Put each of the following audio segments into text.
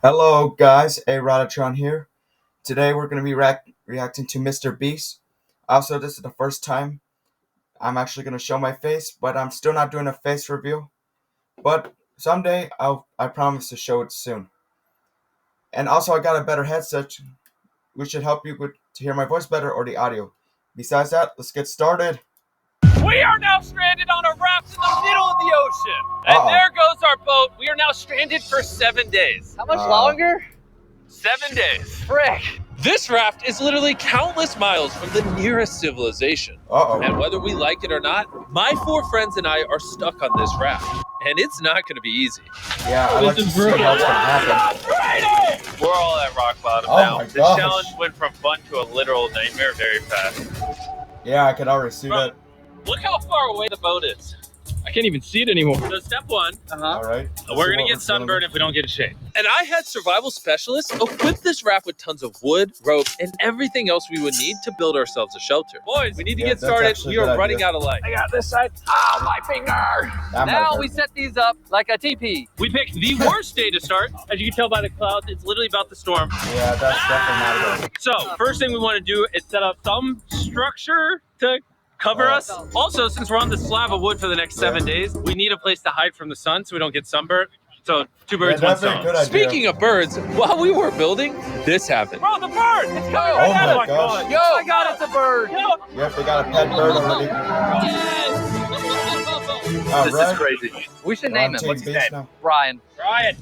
Hello guys, Arodatron here. Today we're going to be reacting to MrBeast. Also, this is the first time I'm actually going to show my face, but I'm still not doing a face review. But someday I promise to show it soon. And also I got a better headset, which should help you to hear my voice better or the audio. Besides that, let's get started. We are now stranded on a raft in the middle of the ocean. And there goes our boat. We are now stranded for 7 days. How much longer? 7 days. Frick. This raft is literally countless miles from the nearest civilization. And whether we like it or not, my 4 friends and I are stuck on this raft. And it's not going to be easy. Yeah, I like to see what's going to happen. We're all at rock bottom now. The challenge went from fun to a literal nightmare very fast. Yeah, I can already see that. Look how far away the boat is. I can't even see it anymore. So step 1, All right. we're going to get sunburned if we don't get a shade. And I had survival specialists equip this raft with tons of wood, rope, and everything else we would need to build ourselves a shelter. Boys, we need to Get started. We are running out of light. I got this side. Ah, my finger. Now we set these up like a teepee. We picked the worst day to start. As you can tell by the clouds, it's literally about the storm. Yeah, that's definitely not good. So, first thing we want to do is set up some structure to cover us. Also, since we're on the slab of wood for the next 7 days, we need a place to hide from the sun so we don't get sunburned. So, 2 birds, 1 stone. Speaking of birds, while we were building, this happened. Bro, the bird! It's coming right at us! Oh my gosh. Yo, I got it's a bird. Yep, they got a pet bird already. This is crazy. We should name him. What's his name? Now. Brian. Brian!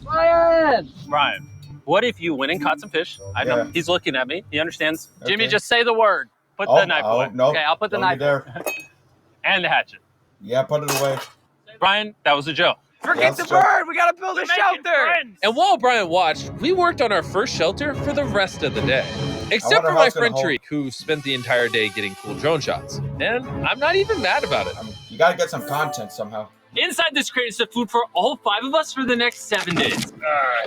Brian, what if you went and caught some fish? I know. Yeah. He's looking at me. He understands. Jimmy, Okay. just say the word. Put the knife away. No. Okay, I'll put the knife there. And the hatchet. Yeah, put it away. Brian, that was a joke. Forget the bird. We gotta build a shelter. And while Brian watched, we worked on our first shelter for the rest of the day. Except wonder for how my it's gonna friend Tariq, who spent the entire day getting cool drone shots. And I'm not even mad about it. I mean, you gotta get some content somehow. Inside this crate is the food for all 5 of us for the next 7 days.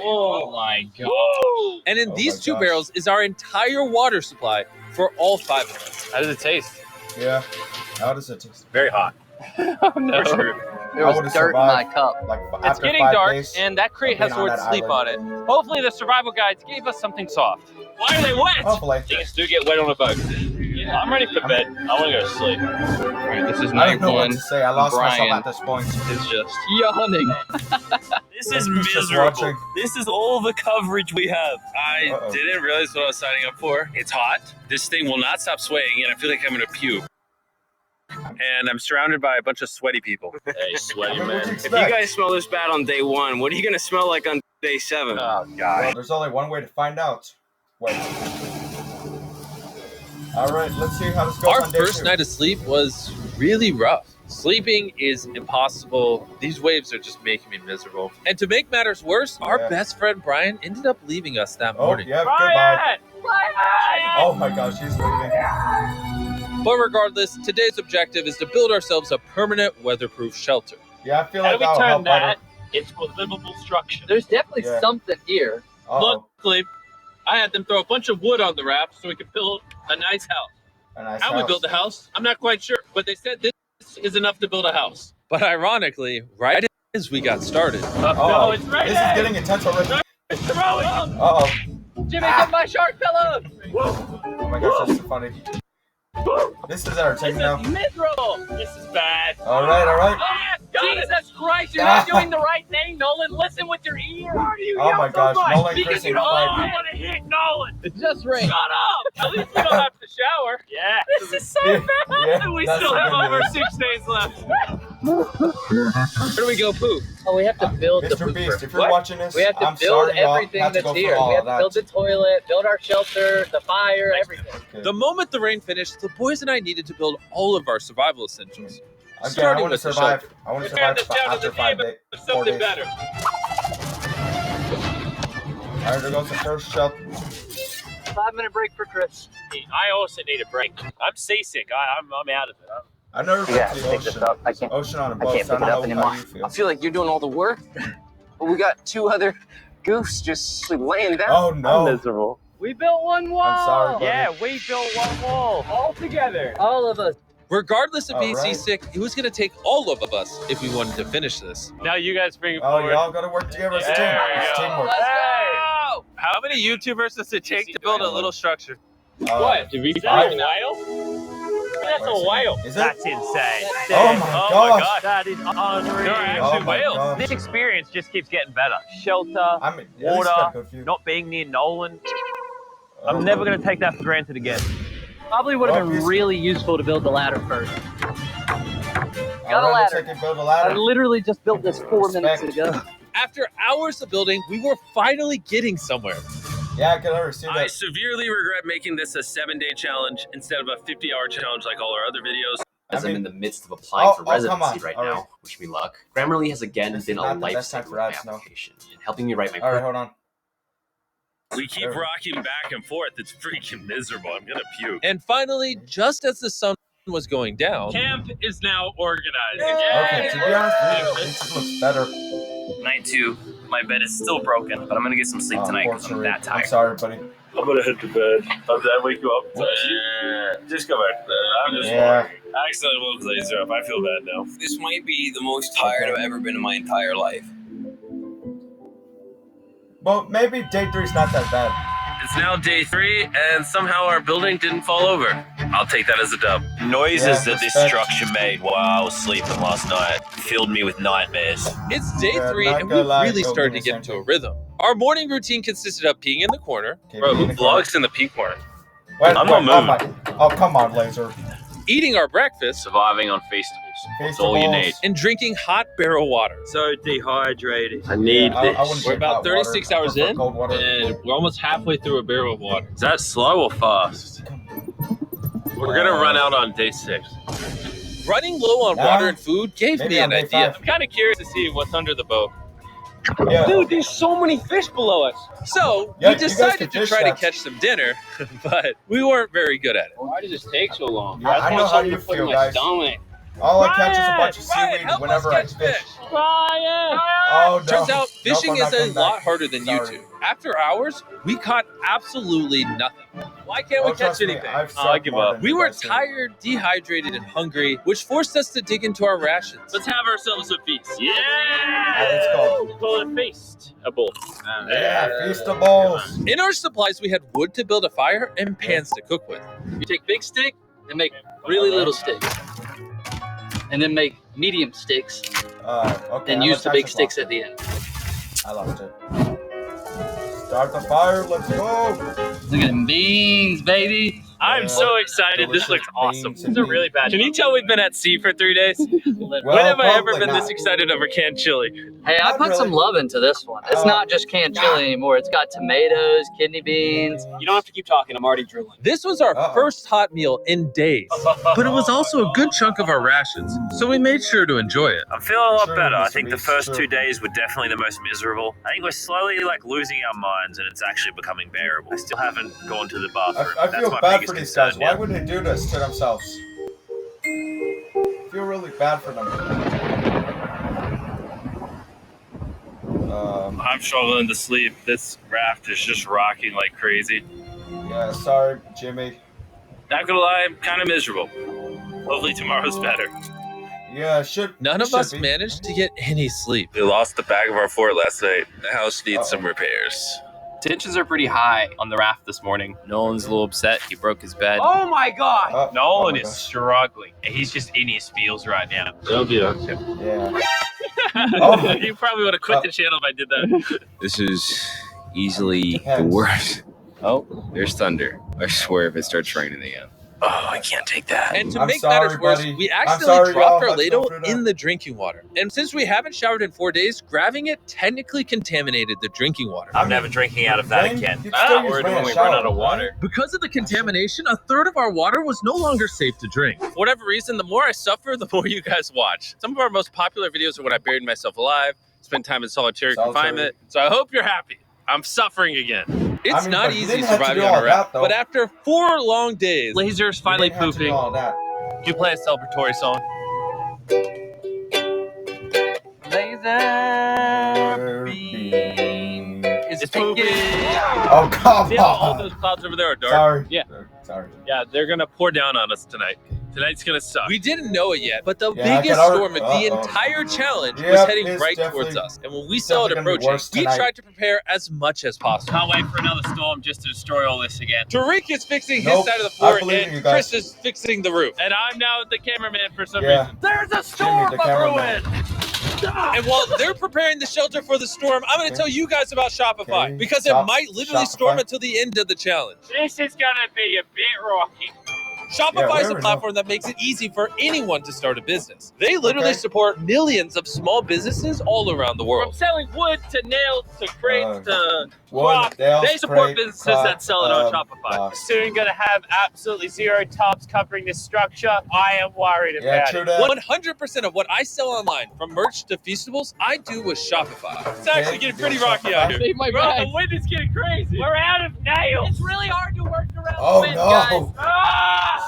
Oh my god. And in these my 2 gosh. barrels is our entire water supply for all 5 of us. How does it taste? Yeah. How does it taste? Very hot. Oh, no. For sure. There I was would've dirt in my survived. cup. Like It's after getting 5 dark, days, and that crate has being somewhere on to that sleep on it. Hopefully the survival guides gave us something soft. Why are they wet? Hopefully. Things do get wet on a boat. I'm ready for bed. I want to go to sleep. Alright, this is I night don't know what 1. to say. I lost myself Brian at this point. is just yawning. This is Just miserable. watching. This is all the coverage we have. I Uh-oh. didn't realize what I was signing up for. It's hot. This thing will not stop swaying, and I feel like I'm going to puke. And I'm surrounded by a bunch of sweaty people. Hey, sweaty What'd you man. If you guys smell this bad on day 1, what are you gonna smell like on day 7? Oh, Well, God. there's only one way to find out. Wait. All right, let's see how this goes Our on day first 2. night of sleep was really rough. Sleeping is impossible. These waves are just making me miserable. And to make matters worse, our Yeah. best friend Brian ended up leaving us that Oh, morning. yeah, goodbye. Brian! Oh my gosh, he's leaving. But regardless, today's objective is to build ourselves a permanent weatherproof shelter. Yeah, I feel How like do we that'll turn help that into a livable structure? There's definitely Yeah. something here. Uh-oh. Luckily, I had them throw a bunch of wood on the raft so we could build a nice house. A nice How we house. built the house, I'm not quite sure, but they said this is enough to build a house. But ironically, right as we got started, Uh-oh. No, it's right This there. is getting intense already. Throw it. Uh-oh. Jimmy, get my shark pillow. Oh my gosh, that's so funny. This is entertaining now. This is miserable. This is bad. All right, all right. Ah, Jesus Christ, you're Ah. not doing the right thing, Nolan. Listen with your ear. Why do you Oh yell my so gosh, much? Nolan Because cursing you don't like- want to hit Nolan. It just rained. Shut up. At least we don't have to shower. Yeah. This is so Yeah, bad. yeah, We that's still the have good over news. 6 days left. where do we go poop? Oh, we have to build the Mr. Beast, pooper. if you're What? watching this, We have to I'm build sorry y'all everything have to that's go here. through all We have that. to build the toilet, build our shelter, the fire, everything. Okay. The moment the rain finished, the boys and I needed to build all of our survival essentials. Again, I starting want to with the survive. shelter. I want to Prepare survive this down to after the 5 game days. of 4 something days. better. All right, there goes the first shelter. 5-minute break for Chris. I also need a break. I'm seasick. I'm out of it. I've never been Yeah, to the pick this ocean. up. I can't Ocean on a I boat. can't So I pick it don't up know anymore. how you feel. I feel like you're doing all the work, but we got 2 other goofs just laying down. Oh no! Miserable. We built one wall. I'm sorry, buddy. Yeah, we built one wall all together. All of us. Regardless of being All right. seasick, it was going to take all of us if we wanted to finish this. Now you guys bring it Oh, forward. y'all gotta work together as a team. There you It's go. teamwork. Let's Hey! many YouTubers does it take to build a little structure? What? Did we see a whale? That's a whale. Is That's it? insane. Oh my gosh. That is unreal. There are actually whales. This experience just keeps getting better. Shelter, I mean, at least got a few. not being near Nolan. I'm never going to take that for granted again. Probably would have been really useful to build the ladder first. Got a ladder. Build a ladder. I literally just built this 4 minutes ago. After hours of building, we were finally getting somewhere. Yeah, I can understand I that. severely regret making this a 7-day challenge instead of a 50-hour challenge like all our other videos. As I'm in the midst of applying for residency right now. Right. Wish me luck. Grammarly has again been a lifesaver with my application and helping me write my All right, hold on. We keep rocking back and forth. It's freaking miserable. I'm gonna puke. And finally, just as the sun was going down, Camp is now organized. Okay, to be honest, it looks better. Night 2. My bed is still broken, but I'm gonna get some sleep tonight because I'm that tired. I'm sorry, buddy. I'm gonna head to bed. Did I wake you up? Just go back. I'm just Yeah. I accidentally woke Laser up. I feel bad now. This might be the most tired I've ever been in my entire life. Well, maybe day 3's not that bad. It's now day 3, and somehow our building didn't fall over. I'll take that as a dub. Noises that this structure made while I was sleeping last night filled me with nightmares. it's day Yeah, 3 not and gonna we lie, really don't started do to the get same into a thing. rhythm. Our morning routine consisted of peeing in the corner, Okay, Bro, be who in the corner. vlogs in the pee corner? Wait, I'm wait, not moving. Oh, come on, Laser. eating our breakfast, Surviving on Feastables. That's all you need. and drinking hot barrel water. So dehydrated. I need I wouldn't We're drink about hot 36 water. I hours prefer in, cold water. And we're almost halfway through a barrel of water. Is that slow or fast? We're gonna run out on day 6. Running low on water and food gave Maybe me on an day idea. 5. I'm kind of curious to see what's under the boat. Yeah. Dude, there's so many fish below us. So Yeah, we you guys decided can to fish try to that. catch some dinner, but we weren't very good at it. Why does this take so long? Yeah, I know how you feel, guys. All I catch is a bunch of Ryan, seaweed help whenever us I catch fish. Ryan! Oh, no. Turns out Nope, fishing I'm not is a coming lot back. harder than Sorry. you two. After hours, we caught absolutely nothing. Why can't we catch trust me, anything? I've Oh, I sucked give more up. than We you were guys do. tired, dehydrated, and hungry, which forced us to dig into our rations. Let's have ourselves a feast. Yeah! Let's go. Call it feast. A bowl. Yeah, Feastables. In our supplies, we had wood to build a fire and pans to cook with. You take big stick and make really little sticks. And then make medium sticks Okay. and I use like the big that sticks at the end. I loved it. Start the fire. Let's go. Look at them beans, baby. I'm Yeah. so excited. This Delicious looks awesome. beans This and is a really bad. Can you tell we've been at sea for 3 days? Well, when have I ever probably been not. this excited over canned chili? Hey, I Not put some really. love into this one. It's not just canned chili anymore. It's got tomatoes, kidney beans. You don't have to keep talking. I'm already drooling. This was our first hot meal in days, but it was also a good chunk of our rations, so we made sure to enjoy it. I'm feeling a lot True, better. I Mr. think the Beast, first true. 2 days were definitely the most miserable. I think we're slowly losing our minds and it's actually becoming bearable. I still haven't gone to the bathroom. I That's feel my bad biggest for these concern guys. Why now. would they do this to themselves? I feel really bad for them. I'm struggling to sleep. This raft is just rocking like crazy. Yeah, sorry, Jimmy. Not gonna lie, I'm kind of miserable. Hopefully tomorrow's better. Yeah, should. None of should us be. managed to get any sleep. We lost the back of our fort last night. The house needs some repairs. Tensions are pretty high on the raft this morning. Nolan's a little upset. He broke his bed. Oh my god! Nolan my is gosh. struggling. He's just in his feels right now. It'll be okay. Yeah. You probably would have quit the channel if I did that. This is easily the Depends. worst. Oh, There's thunder. I swear if it starts raining again. Oh, I can't take that. And to I'm make sorry, matters worse, buddy. we I'm accidentally sorry, dropped y'all. our Let's go ladle through that. in the drinking water. And since we haven't showered in 4 days, grabbing it technically contaminated the drinking water. I'm never drinking out of that Rain- again. you can still use We're rain when in we shower, run out of right? water. Because of the contamination, a third of our water was no longer safe to drink. For whatever reason, the more I suffer, the more you guys watch. Some of our most popular videos are when I buried myself alive, spent time in solitary confinement. So I hope you're happy. I'm suffering again. It's mean, not but you easy didn't have to surviving do on a all raft, that, though. but after 4 long days, Laser's You finally didn't have to do pooping. all that. Do you play a celebratory song? Laser beam is It's pooping. Oh, come See how all on. those clouds over there are dark? Sorry. Yeah. Sorry. Yeah, they're gonna pour down on us tonight. Tonight's gonna suck. We didn't know it yet, but the Yeah, biggest storm of the entire challenge was heading it's right towards us. And when we saw it approaching, we tried to prepare as much as possible. Can't wait for another storm just to destroy all this again. Tariq is fixing his side of the floor, and Chris is fixing the roof. And I'm now the cameraman for some reason. There's a storm brewing! And while they're preparing the shelter for the storm, I'm going to tell you guys about Shopify, because it might literally storm until the end of the challenge. This is gonna be a bit rocky. Shopify is a platform that makes it easy for anyone to start a business. They literally support millions of small businesses all around the world. From selling wood to nails to crates to cloth, they support businesses that sell it on Shopify. Soon gonna have absolutely zero tops covering this structure. I am worried about it. 100% of what I sell online, from merch to Feastables, I do with Shopify. It's actually getting pretty rocky out here. Bro, the wind is getting crazy. We're out of nails. It's really hard to work around the wind, guys.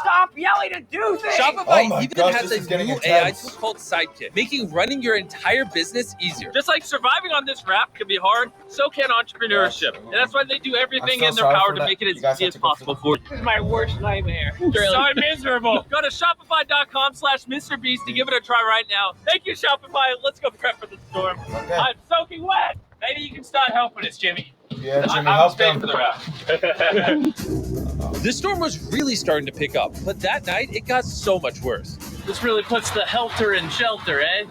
Stop yelling to do things! Shopify even has a new AI tool called Sidekick, making running your entire business easier. Just like surviving on this raft can be hard, so can entrepreneurship. And that's why they do everything in their power to make it as easy as possible for you. This is my worst nightmare. So miserable. Go to shopify.com/MrBeast to give it a try right now. Thank you, Shopify. Let's go prep for the storm. I'm soaking wet. Maybe you can start helping us, Jimmy. Yeah, Jimmy, I'm staying for the raft. The storm was really starting to pick up, but that night it got so much worse. This really puts the helter in shelter, eh?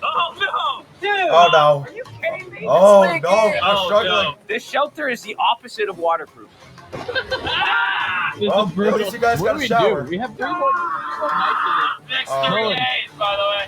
Oh no! Dude! Oh no! Are you kidding me? Oh no! I'm struggling. No. This shelter is the opposite of waterproof. Well, at least you guys got a shower. We have 3 more nights in this. Next 3 days, by the way.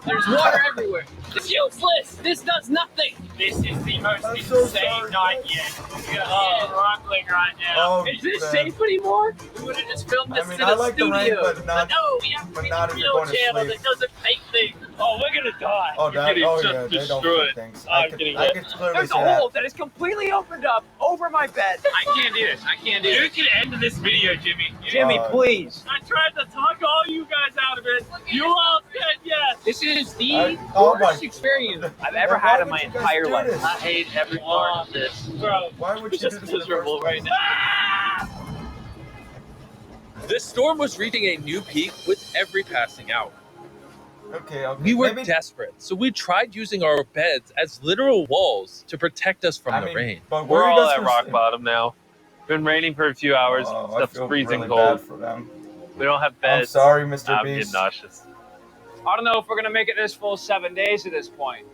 There's water everywhere. It's useless. This does nothing. This is the most insane night yet. We are struggling right now. Is this safe anymore? We would have just filmed this in a studio. But no, we have to make a real channel that doesn't fake things. Oh, we're gonna die. Oh, You're getting just they don't destroyed. fake things. I'm getting I hit. can clearly There's see a that. hole that is completely opened up over my bed. I can't do this. I can't do this. You can end this video, Jimmy. Jimmy, please. I tried to talk all you guys out of it. You all said yes. This is the worst experience I've ever had in my entire life. I hate every part of this. Bro, Why would you do just this? miserable right now. The storm was reaching a new peak with every passing hour. Okay. We were desperate, so we tried using our beds as literal walls to protect us from the rain. But We're all at rock bottom now. Been raining for a few hours. Stuff's freezing cold. For them. We don't have beds. I'm sorry, Mr. I'm Beast. getting nauseous. I don't know if we're gonna make it this full 7 days at this point.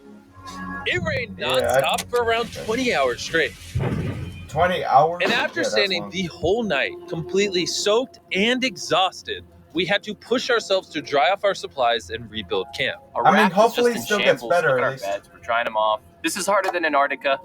It rained nonstop for around 20 hours straight. 20 hours? And after standing the whole night, completely soaked and exhausted, we had to push ourselves to dry off our supplies and rebuild camp. I mean, hopefully it still gets better. Look at our beds. We're drying them off. This is harder than Antarctica.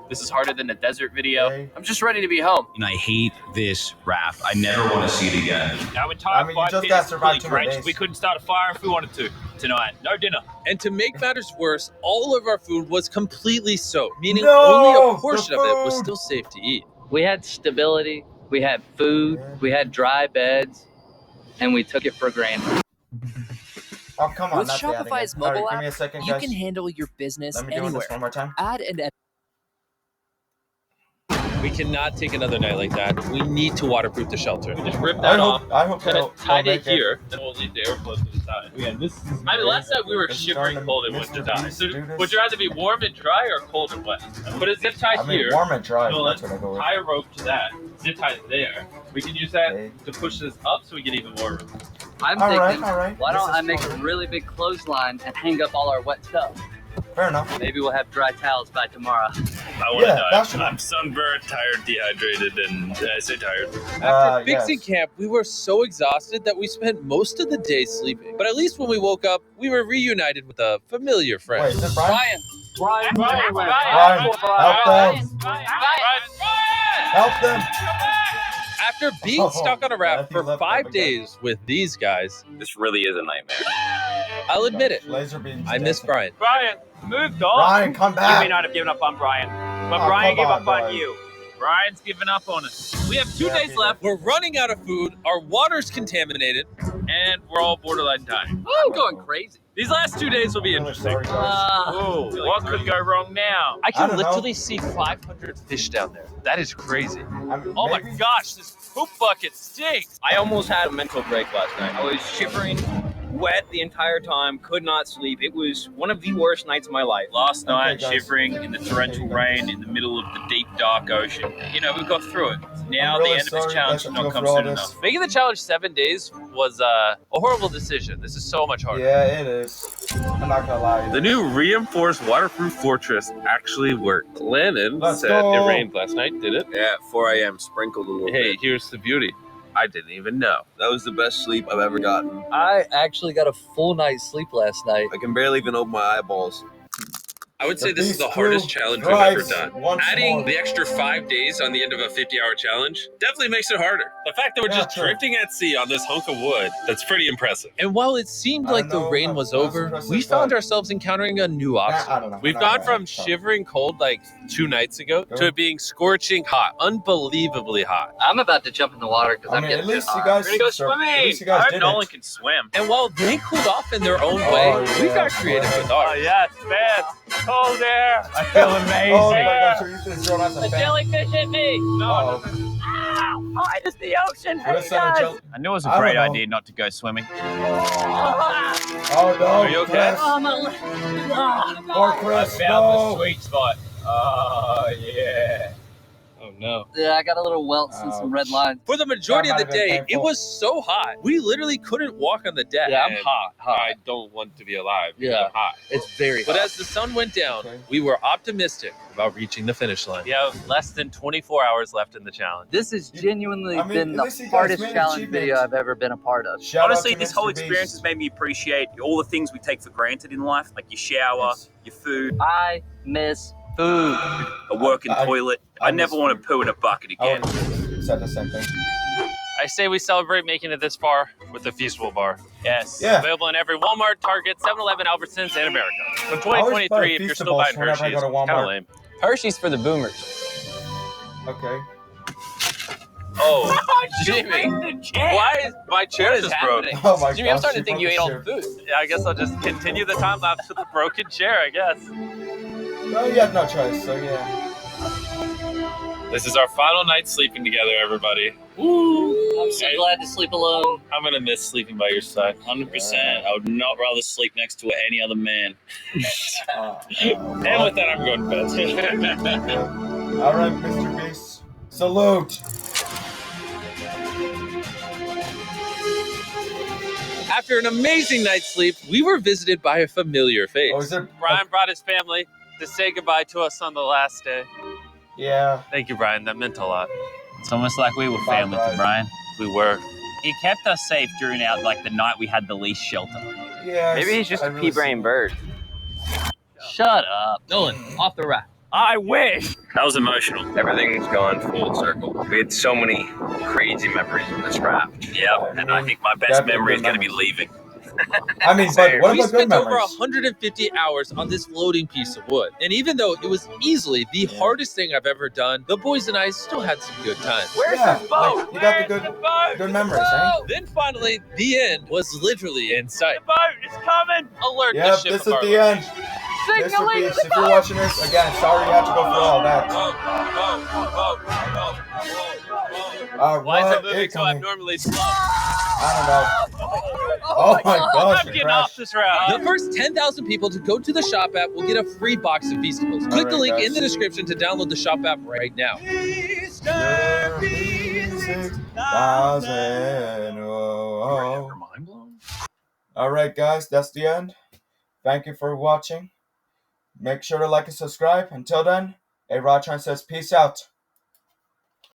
This is harder than a desert video. I'm just ready to be home. And I hate this raft. I never want to see it again. Our entire you just got to survive 2 more days. We couldn't start a fire if we wanted to tonight. No dinner. And to make matters worse, all of our food was completely soaked, meaning No, only a portion of it was still safe to eat. We had stability, we had food, we had dry beds, and we took it for granted. Oh, come on. With not the ad Shopify's again. All mobile right, give app, me a second, you guys. can handle your business Let me do anywhere. this one more time. Add an We cannot take another night like that. We need to waterproof the shelter. We just rip that off. I hope Kind they'll of tied make it here, and we'll leave the airflow to the side. Yeah, this is. I mean, last time we were shivering cold and went to die. So would you rather be warm and dry or cold and wet? Put a zip tie here. warm and dry. No, That's let's what I go with. tie a rope to that. Zip tie it there. We can use that to push this up so we get even more room. I'm thinking, why don't I make a really big clothesline and hang up all our wet stuff? Fair enough. Maybe we'll have dry towels by tomorrow. I want to die. I'm sunburned, tired, dehydrated, and I say tired. After fixing camp, we were so exhausted that we spent most of the day sleeping. But at least when we woke up, we were reunited with a familiar friend. Wait, is it Brian? Brian. Help them. Help them. After being stuck on a raft for 5 days with these guys, This really is a nightmare. I'll admit it, Laser beams. I miss Brian. Brian, moved on. Brian, come back. You may not have given up on Brian, but Oh, Brian come gave on, up Brian. on you. Brian's giving up on us. We have 2 days left. We're running out of food, our water's contaminated, and we're all borderline dying. I'm going crazy. These last 2 days will be interesting. Whoa, what could go wrong now? I can don't know. literally see 500 fish down there. That is crazy. Oh Maybe. my gosh, this poop bucket stinks. I almost had a mental break last night. I was shivering, wet the entire time, could not sleep. It was one of the worst nights of my life. Last night, guys. shivering in the torrential rain in the middle of the deep, dark ocean. You know, we got through it. Now I'm really the end of this sorry challenge you has guys not have to come go through all soon this. enough. Making the challenge 7 days was a horrible decision. This is so much harder. Yeah, it is. I'm not gonna lie. The new reinforced waterproof fortress actually worked. Lennon Let's said go. it rained last night, did it? Yeah, at 4 a.m. sprinkled a little Hey, bit. here's the beauty. I didn't even know. That was the best sleep I've ever gotten. I actually got a full night's sleep last night. I can barely even open my eyeballs. I would say The this is the Beast hardest Crew challenge we've ever thrives done. once Adding more. the extra 5 days on the end of a 50-hour challenge definitely makes it harder. The fact that we're Yeah, just true. drifting at sea on this hunk of wood, that's pretty impressive. And while it seemed like the rain was over, we found ourselves encountering a new I obstacle. don't know. We've I'm gone not from gonna- shivering cold like 2 nights ago Go. to it being scorching hot, unbelievably hot. I'm about to jump in the water because I I'm mean, getting at least hot. you guys. We're gonna go At swimming. least you I guys hope did Nolan it. can swim. And while they cooled off in their own way, Oh, we yeah, got creative boy. with ours. yes, man. Cold air. I feel amazing. Oh my gosh, are you just throwing out the fan? Jellyfish hit me! Oh, Oh, it's the ocean! what is that, Jill? I knew it was a I don't great know. idea not to go swimming. Oh no, Are you okay? Chris. Oh, my leg. Poor Chris, Found the no. sweet spot. Oh, yeah. Oh no. Yeah, I got a little welts and some red Ouch. lines. For the majority of the That might have day, been it painful. was so hot. We literally couldn't walk on the deck. Yeah, I'm And hot. I don't want to be alive. because Yeah. I'm hot. It's very But hot. as the sun went down, Okay. we were optimistic about reaching the finish line. We have less than 24 hours left in the challenge. This has genuinely I mean, been at the least you guys hardest made an challenge achievement. video I've ever been a part of. Shout out Honestly, to this whole Mr. experience has Beast. made me appreciate all the things we take for granted in life, like your shower, Yes. your food, I miss food. a working toilet. I miss never want to food. poo in a bucket I again. would said the same thing. I say we celebrate making it this far with the Feastable Bar. Yes. Yeah. Available in every Walmart, Target, 7-Eleven, Albertsons, and America. From I always 2023, buy if you're still Feastables buying whenever I Hershey's, go to it's kind of Walmart. lame. Hershey's for the boomers. Okay. Oh, Jimmy. Why is my chair just broke? Oh my Jimmy, I'm gosh, starting to think you ate all the food. Yeah, I guess I'll just continue the time lapse with the broken chair, I guess. Well, you had no choice, so yeah. This is our final night sleeping together, everybody. I'm so glad to sleep alone. I'm gonna miss sleeping by your side. 100%. I would not rather sleep next to any other man. And with that, I'm going to bed. All right, Mr. Beast. Salute. After an amazing night's sleep, we were visited by a familiar face. Oh, is there? Brian brought his family to say goodbye to us on the last day. Yeah. Thank you, Brian. That meant a lot. It's almost like we were Bye, family to Brian. Brian. We were. He kept us safe during the night we had the least shelter. Yeah. Maybe he's just I a really pea-brain bird. Shut up. Nolan, off the rack. I wish. That was emotional. Everything's gone full circle. We had so many crazy memories on this raft. Yeah, and I think my best Definitely memory is good going to be memories. leaving. I mean, but what We about good spent over memories? 150 hours on this floating piece of wood. And even though it was easily the hardest thing I've ever done, the boys and I still had some good times. Yeah, like, you got the good memories, eh? Then finally, the end was literally in sight. boat is coming! Alert the Yep, ship this is of our the end. location. Mr. Beast, if you're watching this, again, sorry you had to go through all that. All Why is right, it moving so incoming. abnormally slow? I don't know. Oh my gosh, I'm it getting off crashed. this route. The first 10,000 people to go to the shop app will get a free box of Feastables. Click the Alright, link guys. in the description to download the shop app right now. 36,000. Oh. Mind blown? All right, guys, that's the end. Thank you for watching. Make sure to like and subscribe. Until then, Arodatron says peace out.